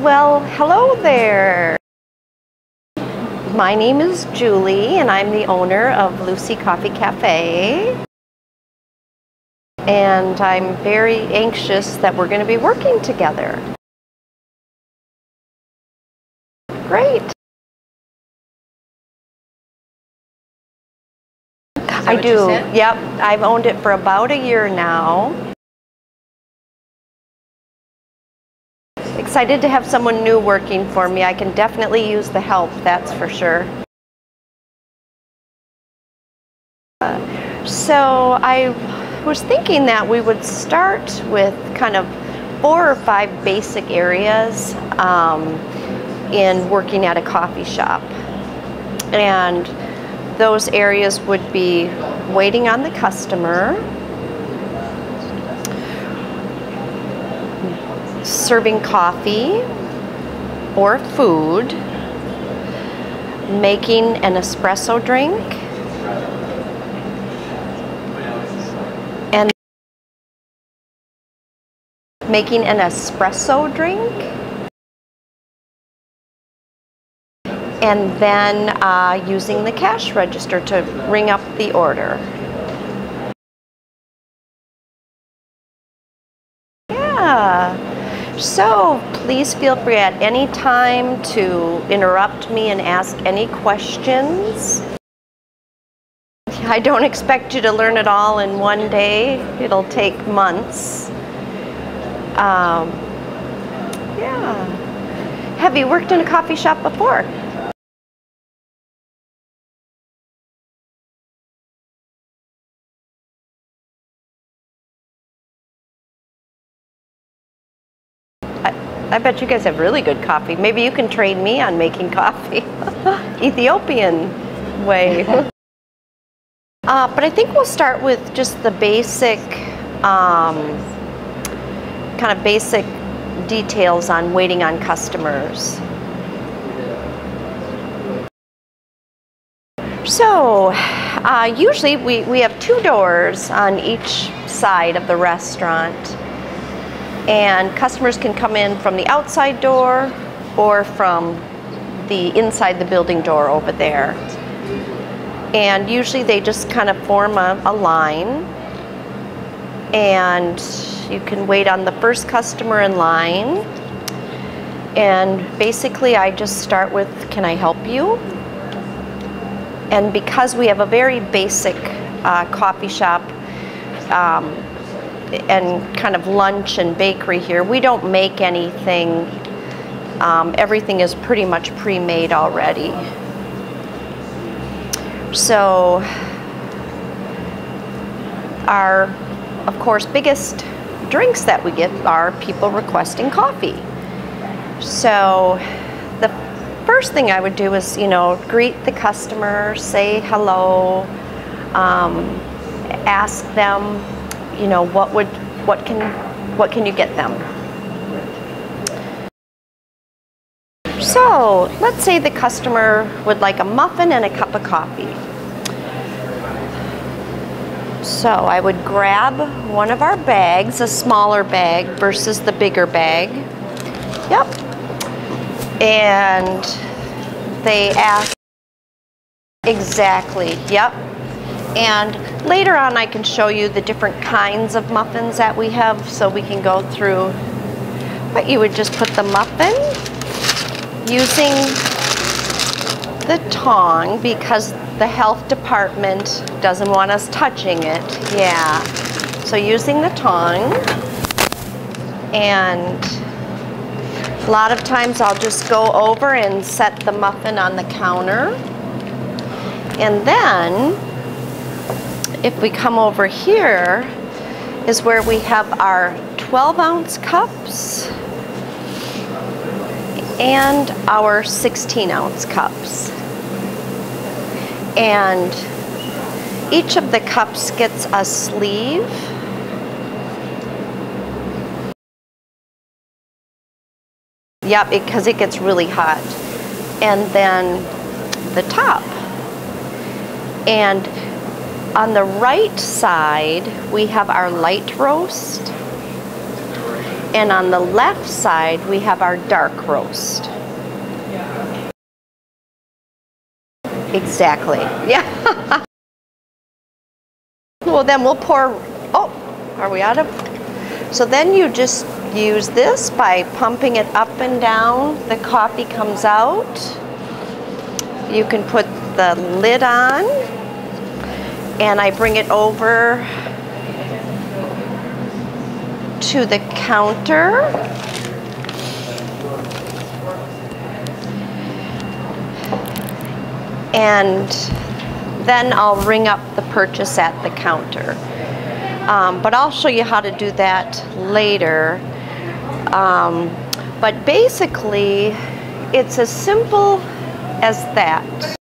Well, hello there. My name is Julie and I'm the owner of Lucy Coffee Cafe. And I'm very anxious that we're going to be working together. Great. I do. Yep. I've owned it for about a year now. Excited to have someone new working for me. I can definitely use the help, that's for sure. So I was thinking that we would start with kind of 4 or 5 basic areas in working at a coffee shop. And those areas would be waiting on the customer, serving coffee or food, making an espresso drink, and making an espresso drink, and then using the cash register to ring up the order. Yeah. So please feel free at any time to interrupt me and ask any questions. I don't expect you to learn it all in one day. It'll take months. Yeah. Have you worked in a coffee shop before? I bet you guys have really good coffee. Maybe you can train me on making coffee. Ethiopian way. But I think we'll start with just the basic, kind of basic details on waiting on customers. So, usually we have 2 doors on each side of the restaurant. And customers can come in from the outside door or from the inside the building door over there. And usually they just kind of form a line. And you can wait on the first customer in line. And basically I just start with, "Can I help you?" And because we have a very basic coffee shop, and kind of lunch and bakery here, we don't make anything. Everything is pretty much pre-made already. So our, of course, biggest drinks that we get are people requesting coffee. So the first thing I would do is, greet the customer, say hello, ask them, what can you get them? So let's say the customer would like a muffin and a cup of coffee. So I would grab one of our bags, a smaller bag versus the bigger bag. Yep. And they ask, exactly, yep. And later on I can show you the different kinds of muffins that we have, so we can go through. But you would just put the muffin using the tongue, because the health department doesn't want us touching it. Yeah. So using the tongue, and a lot of times I'll just go over and set the muffin on the counter. And then if we come over here is where we have our 12-ounce cups and our 16-ounce cups. And each of the cups gets a sleeve. Yep, because it gets really hot. And then the top. And on the right side, we have our light roast. And on the left side, we have our dark roast. Exactly, yeah. Well, then we'll pour, oh, are we out of? So then you just use this by pumping it up and down. The coffee comes out. You can put the lid on, and I bring it over to the counter. And then I'll ring up the purchase at the counter. But I'll show you how to do that later. But basically, it's as simple as that.